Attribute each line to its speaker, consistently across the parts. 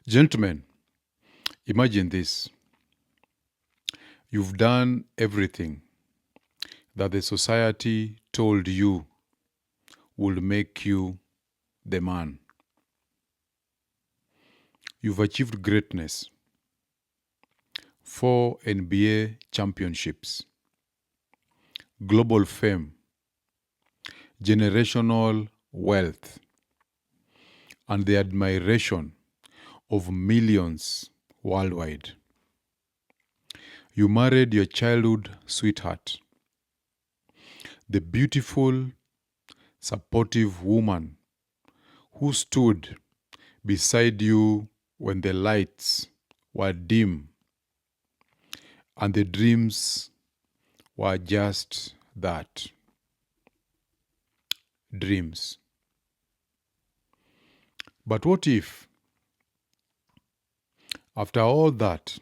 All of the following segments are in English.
Speaker 1: Gentlemen, imagine this. You've done everything that the society told you would make you the man. You've achieved greatness, 4 NBA championships, global fame, generational wealth, and the admiration of millions worldwide. You married your childhood sweetheart, the beautiful, supportive woman who stood beside you when the lights were dim and the dreams were just that, dreams. But what if, after all that,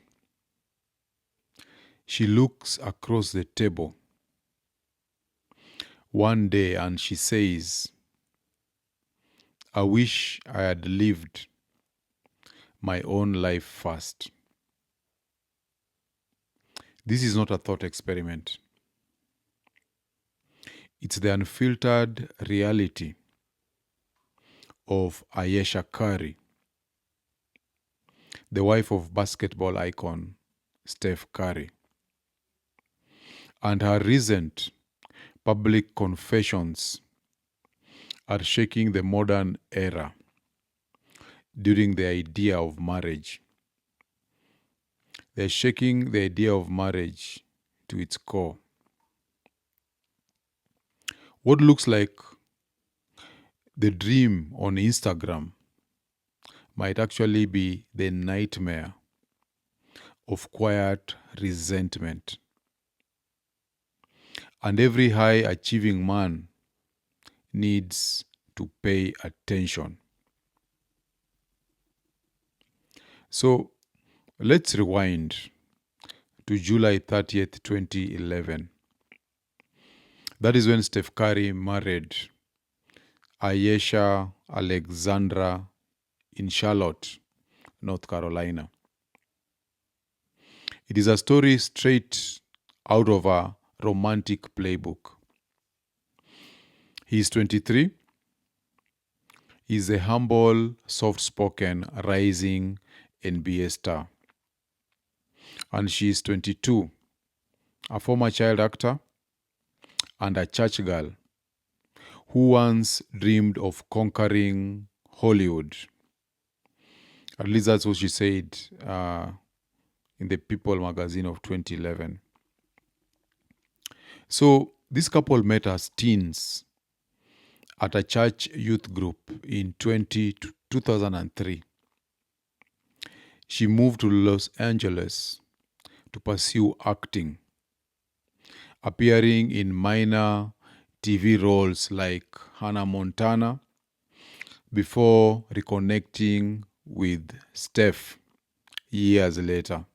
Speaker 1: she looks across the table one day and she says, I wish I had lived my own life first. This is not a thought experiment. It's the unfiltered reality of Ayesha Curry, the wife of basketball icon Steph Curry. And her recent public confessions are shaking the modern era during the idea of marriage. They're shaking the idea of marriage to its core. What looks like the dream on Instagram might actually be the nightmare of quiet resentment. And every high achieving man needs to pay attention. So let's rewind to July 30th, 2011. That is when Steph Curry married Ayesha Alexandra in Charlotte, North Carolina. It is a story straight out of a romantic playbook. He is 23. He is a humble, soft-spoken, rising NBA star. And she is 22, a former child actor and a church girl who once dreamed of conquering Hollywood. At least that's what she said in the People magazine of 2011. So this couple met as teens at a church youth group in 2003. She moved to Los Angeles to pursue acting, appearing in minor TV roles like Hannah Montana before reconnecting with Steph years later.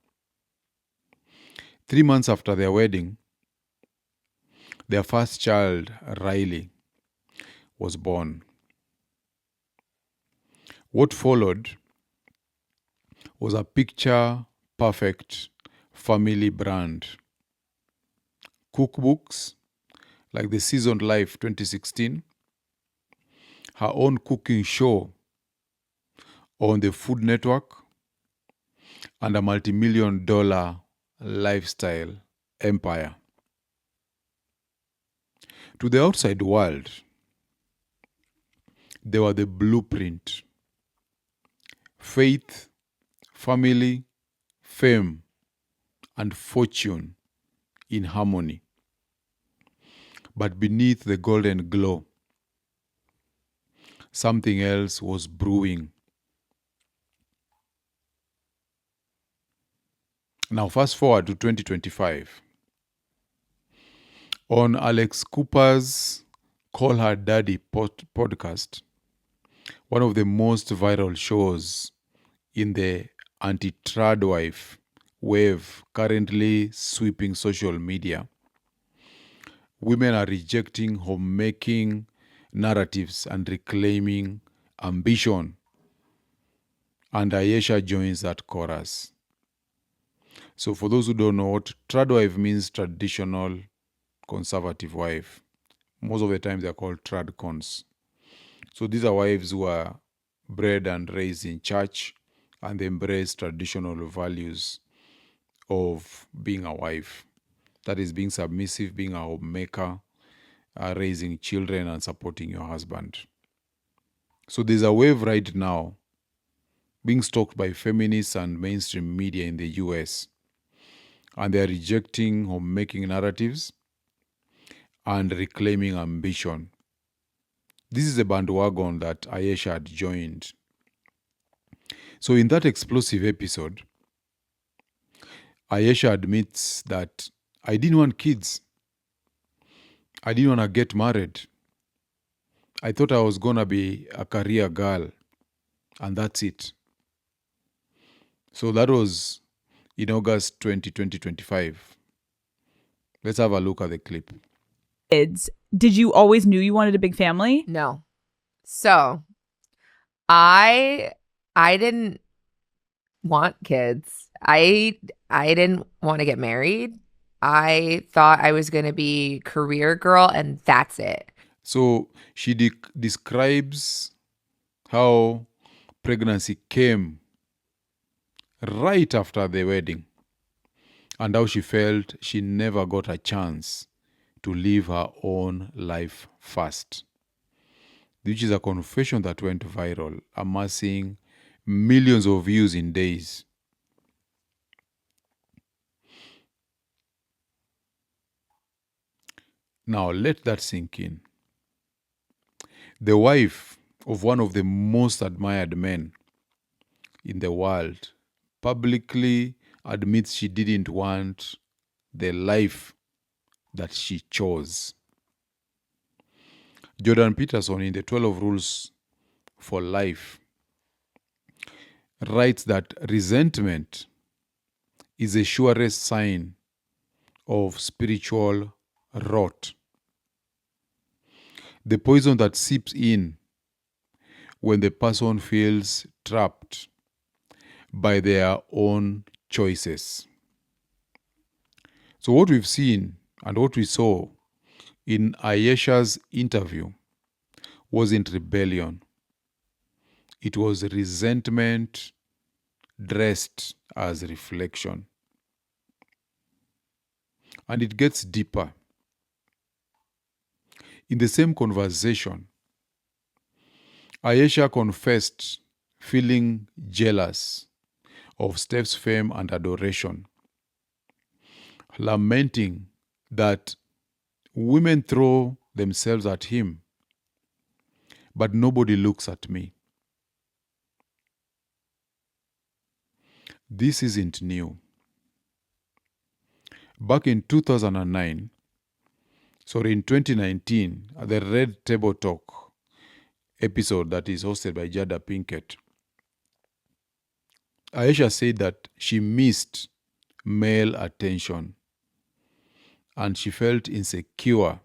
Speaker 1: 3 months after their wedding, their first child, Riley, was born. What followed was a picture-perfect family brand. Cookbooks like The Seasoned Life 2016, her own cooking show on the Food Network, and a multi-million-dollar lifestyle empire. To the outside world, they were the blueprint. Faith, family, fame, and fortune in harmony. But beneath the golden glow, something else was brewing. Now, fast forward to 2025. On Alex Cooper's Call Her Daddy podcast, one of the most viral shows in the anti-trad wife wave currently sweeping social media, women are rejecting homemaking narratives and reclaiming ambition And Ayesha joins that chorus. So for those who don't know, what trad wife means, traditional conservative wife. Most of the time they're called trad cons. So these are wives who are bred and raised in church and they embrace traditional values of being a wife. That is being submissive, being a homemaker, raising children and supporting your husband. So there's a wave right now being stoked by feminists and mainstream media in the US. And they are rejecting homemaking narratives and reclaiming ambition. This is a bandwagon that Ayesha had joined. So in that explosive episode, Ayesha admits that I didn't want kids. I didn't want to get married. I thought I was going to be a career girl, and that's it. So that was in August 2025. Let's have a look at the clip.
Speaker 2: Kids, did you always knew you wanted a big family?
Speaker 3: No. So I didn't want kids. I didn't want to get married. I thought I was going to be career girl and that's it.
Speaker 1: So she describes how pregnancy came right after the wedding and how she felt she never got a chance to live her own life first, which is a confession that went viral, amassing millions of views in days. Now let that sink in. The wife of one of the most admired men in the world publicly admits she didn't want the life that she chose. Jordan Peterson, in the 12 Rules for Life, writes that resentment is a surest sign of spiritual rot. The poison that seeps in when the person feels trapped by their own choices. So what we've seen and what we saw in Ayesha's interview wasn't rebellion. It was resentment dressed as reflection. And it gets deeper. In the same conversation, Ayesha confessed feeling jealous of Steph's fame and adoration, lamenting that women throw themselves at him, but nobody looks at me. This isn't new. Back in 2019, in 2019, at the Red Table Talk episode that is hosted by Jada Pinkett, Ayesha said that she missed male attention and she felt insecure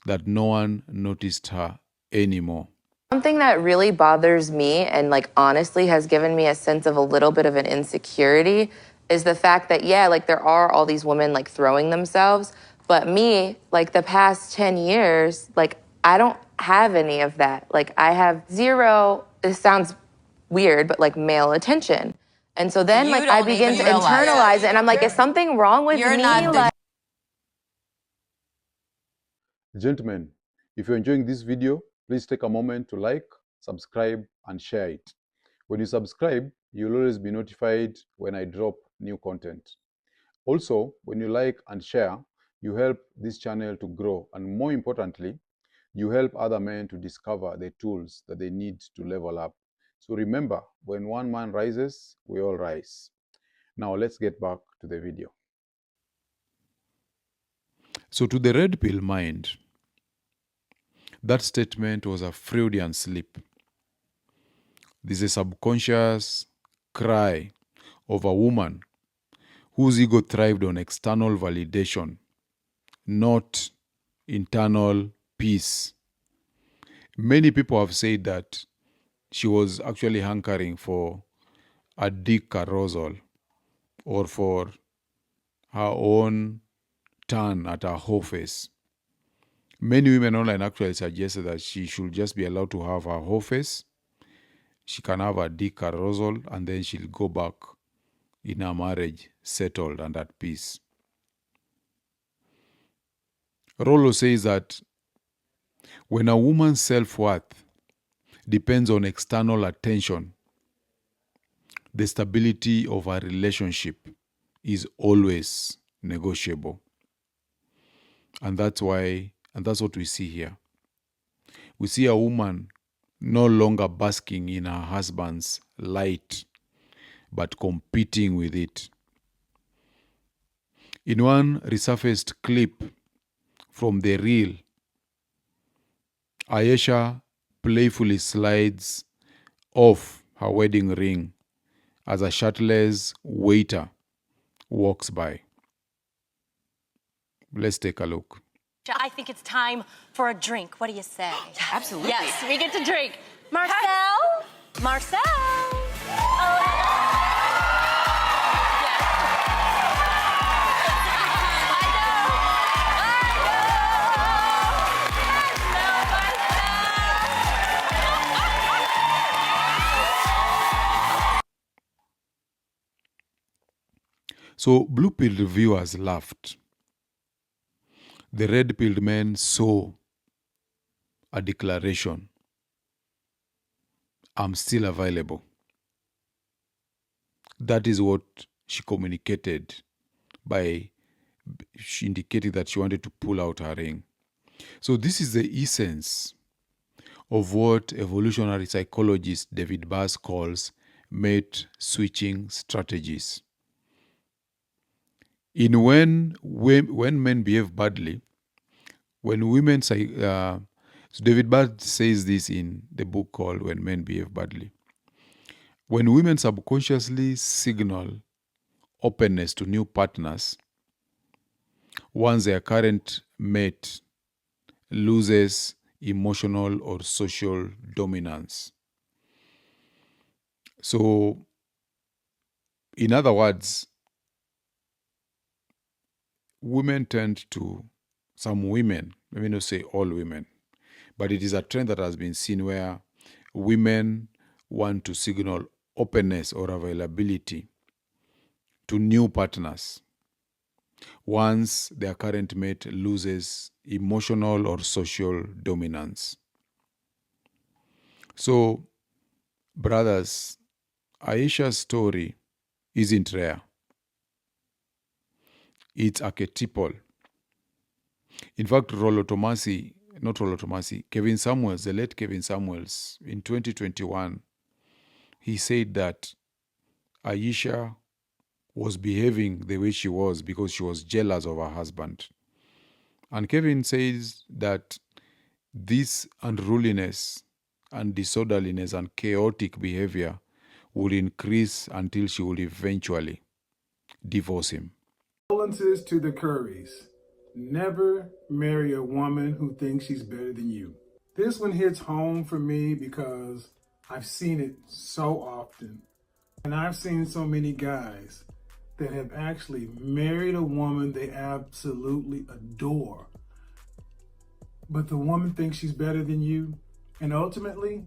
Speaker 1: that no one noticed her anymore.
Speaker 4: Something that really bothers me and honestly has given me a sense of a little bit of an insecurity is the fact that, there are all these women throwing themselves, but me, the past 10 years, I don't have any of that. I have zero, this sounds weird, but male attention. And so then I begin to internalize it and I'm like, is something wrong with me?
Speaker 1: Gentlemen, if you're enjoying this video, please take a moment to like, subscribe, and share it. When you subscribe, you'll always be notified when I drop new content. Also, when you like and share, you help this channel to grow, and more importantly, you help other men to discover the tools that they need to level up. So remember, when one man rises, we all rise. Now let's get back to the video. So to the red pill mind, that statement was a Freudian slip. This is a subconscious cry of a woman whose ego thrived on external validation, not internal peace. Many people have said that she was actually hankering for a dick carousel or for her own turn at her whole face. Many women online actually suggested that she should just be allowed to have her whole face. She can have a dick carousel and then she'll go back in her marriage settled and at peace. Rollo says that when a woman's self-worth depends on external attention, the stability of a relationship is always negotiable. And that's what we see here. We see a woman no longer basking in her husband's light, but competing with it. In one resurfaced clip from the reel, Ayesha playfully slides off her wedding ring as a shirtless waiter walks by. Let's take a look.
Speaker 5: I think it's time for a drink. What do you say?
Speaker 3: Absolutely.
Speaker 5: Yes, we get to drink. Marcel? Marcel?
Speaker 1: So blue-pilled viewers laughed. The red-pilled men saw a declaration. I'm still available. That is what she communicated by she indicated that she wanted to pull out her ring. So this is the essence of what evolutionary psychologist David Bass calls mate switching strategies. When men behave badly, when women so David Bass says this in the book called When Men Behave Badly. When women subconsciously signal openness to new partners, once their current mate loses emotional or social dominance. So, in other words, some women, let me not say all women, but it is a trend that has been seen where women want to signal openness or availability to new partners once their current mate loses emotional or social dominance. So, brothers, Ayesha's story isn't rare. It's archetypal. In fact, Kevin Samuels, the late Kevin Samuels, in 2021, he said that Ayesha was behaving the way she was because she was jealous of her husband. And Kevin says that this unruliness and disorderliness and chaotic behavior would increase until she would eventually divorce him.
Speaker 6: Condolences to the Currys. Never marry a woman who thinks she's better than you. This one hits home for me because I've seen it so often. And I've seen so many guys that have actually married a woman they absolutely adore. But the woman thinks she's better than you. And ultimately,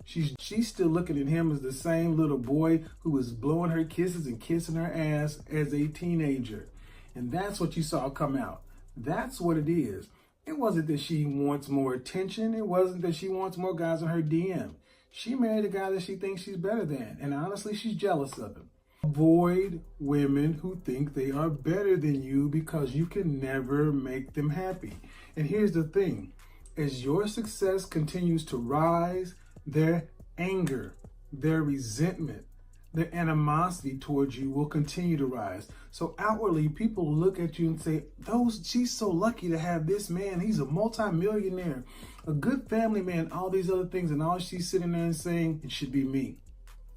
Speaker 6: she's still looking at him as the same little boy who was blowing her kisses and kissing her ass as a teenager. And that's what you saw come out. That's what it is. It wasn't that she wants more attention. It wasn't that she wants more guys on her DM. She married a guy that she thinks she's better than. And honestly, she's jealous of him. Avoid women who think they are better than you because you can never make them happy. And here's the thing. As your success continues to rise, their anger, their resentment, their animosity towards you will continue to rise. So outwardly, people look at you and say, she's so lucky to have this man. He's a multimillionaire, a good family man, all these other things. And all she's sitting there and saying, it should be me.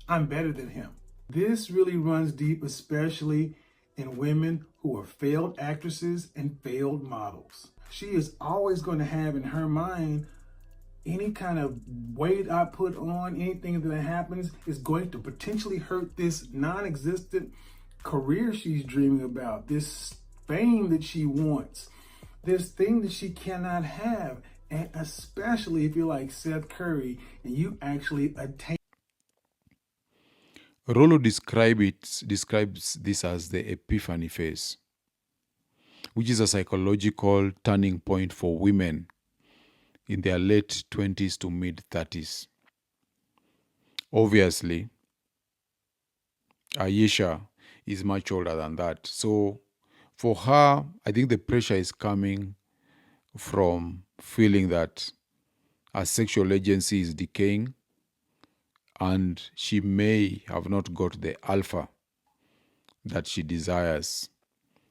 Speaker 6: I'm better than him. This really runs deep, especially in women who are failed actresses and failed models. She is always going to have in her mind any kind of weight I put on, anything that happens is going to potentially hurt this non-existent career she's dreaming about, this fame that she wants, this thing that she cannot have. And especially if you're like Seth Curry and you actually attain.
Speaker 1: Rollo describes this as the epiphany phase, which is a psychological turning point for women in their late 20s to mid 30s. Obviously, Ayesha is much older than that. So for her, I think the pressure is coming from feeling that her sexual agency is decaying and she may have not got the alpha that she desires.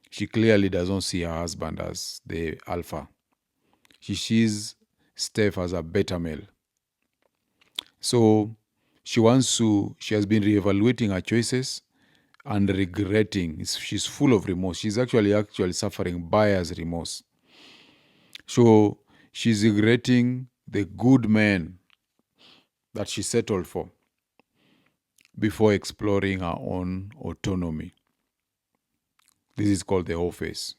Speaker 1: She clearly doesn't see her husband as the alpha. She sees Steph as a beta male. So she has been reevaluating her choices and regretting. She's full of remorse. She's actually suffering buyer's remorse. So she's regretting the good man that she settled for before exploring her own autonomy. This is called the whole phase.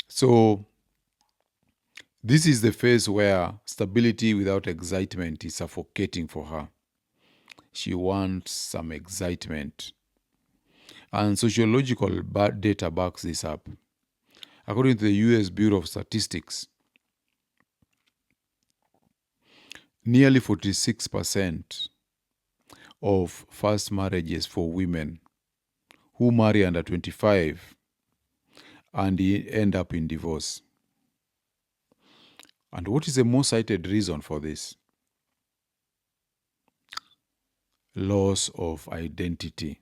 Speaker 1: So this is the phase where stability without excitement is suffocating for her. She wants some excitement. And sociological data backs this up. According to the US Bureau of Statistics, nearly 46% of first marriages for women who marry under 25 and end up in divorce. And what is the most cited reason for this? Loss of identity.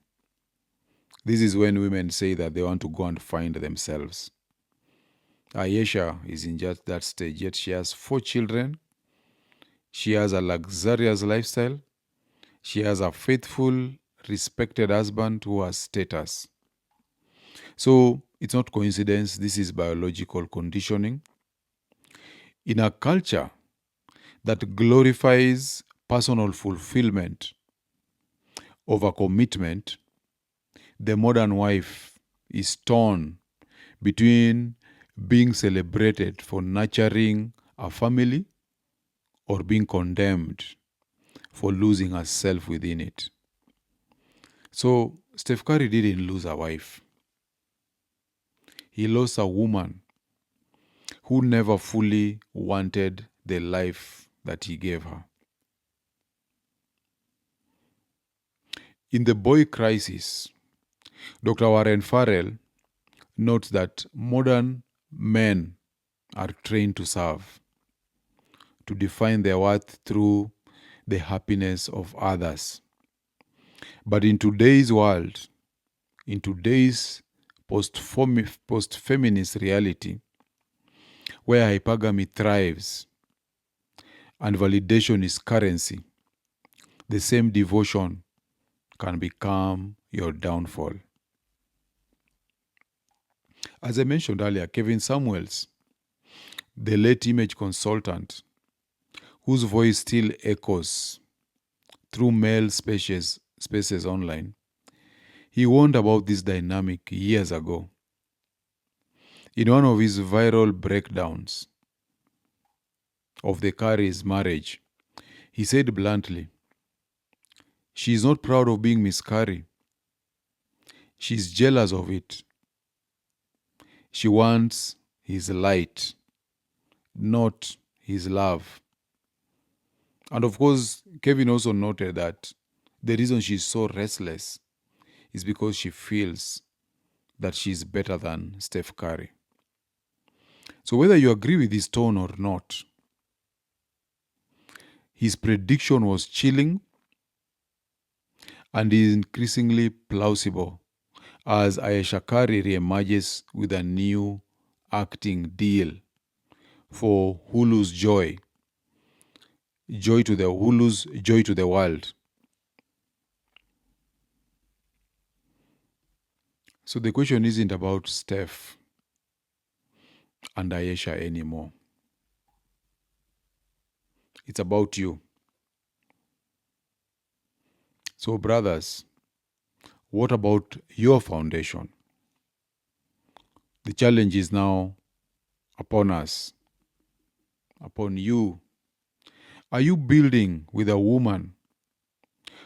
Speaker 1: This is when women say that they want to go and find themselves. Ayesha is in just that stage, yet she has 4 children. She has a luxurious lifestyle. She has a faithful, respected husband who has status. So it's not coincidence, this is biological conditioning. In a culture that glorifies personal fulfillment over commitment, the modern wife is torn between being celebrated for nurturing a family or being condemned for losing herself within it. So Steph Curry didn't lose a wife. He lost a woman who never fully wanted the life that he gave her. In The Boy Crisis, Dr. Warren Farrell notes that modern men are trained to serve, to define their worth through the happiness of others. But in today's world, in today's post-feminist reality, where hypergamy thrives and validation is currency, the same devotion can become your downfall. As I mentioned earlier, Kevin Samuels, the late image consultant, whose voice still echoes through male spaces online, he warned about this dynamic years ago. In one of his viral breakdowns of the Curry's marriage, he said bluntly, "She is not proud of being Miss Curry. She's jealous of it. She wants his light, not his love." And of course, Kevin also noted that the reason she's so restless is because she feels that she's better than Steph Curry. So whether you agree with his tone or not, his prediction was chilling and is increasingly plausible as Ayesha Curry reemerges with a new acting deal for Hulu's Hulu's Joy to the World. So the question isn't about Steph and Ayesha anymore. It's about you. So, brothers, what about your foundation? The challenge is now upon us, upon you. Are you building with a woman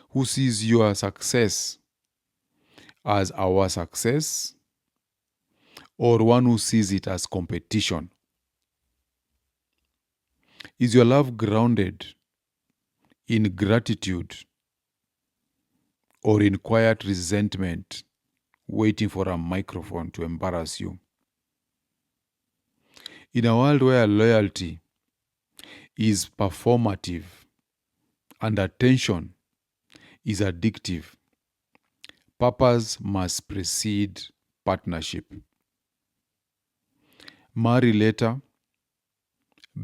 Speaker 1: who sees your success as our success, or one who sees it as competition? Is your love grounded in gratitude or in quiet resentment, waiting for a microphone to embarrass you? In a world where loyalty is performative and attention is addictive, purpose must precede partnership. Marry later,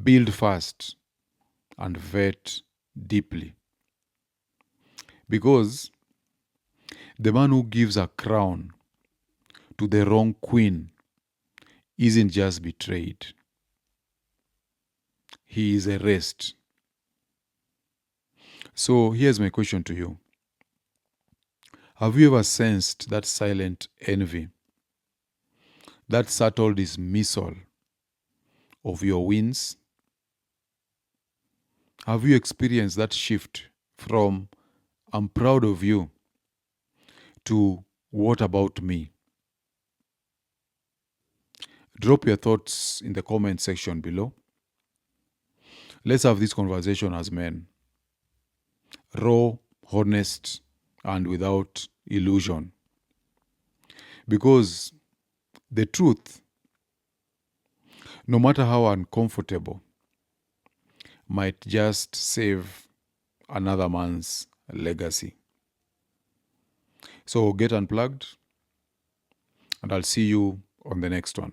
Speaker 1: build fast, and vet deeply. Because the man who gives a crown to the wrong queen isn't just betrayed, he is erased. So here's my question to you. Have you ever sensed that silent envy, that subtle dismissal of your wins? Have you experienced that shift from "I'm proud of you" to "what about me"? Drop your thoughts in the comment section below. Let's have this conversation as men. Raw, honest, and without illusion. Because the truth, no matter how uncomfortable, might just save another man's legacy. So get unplugged, and I'll see you on the next one.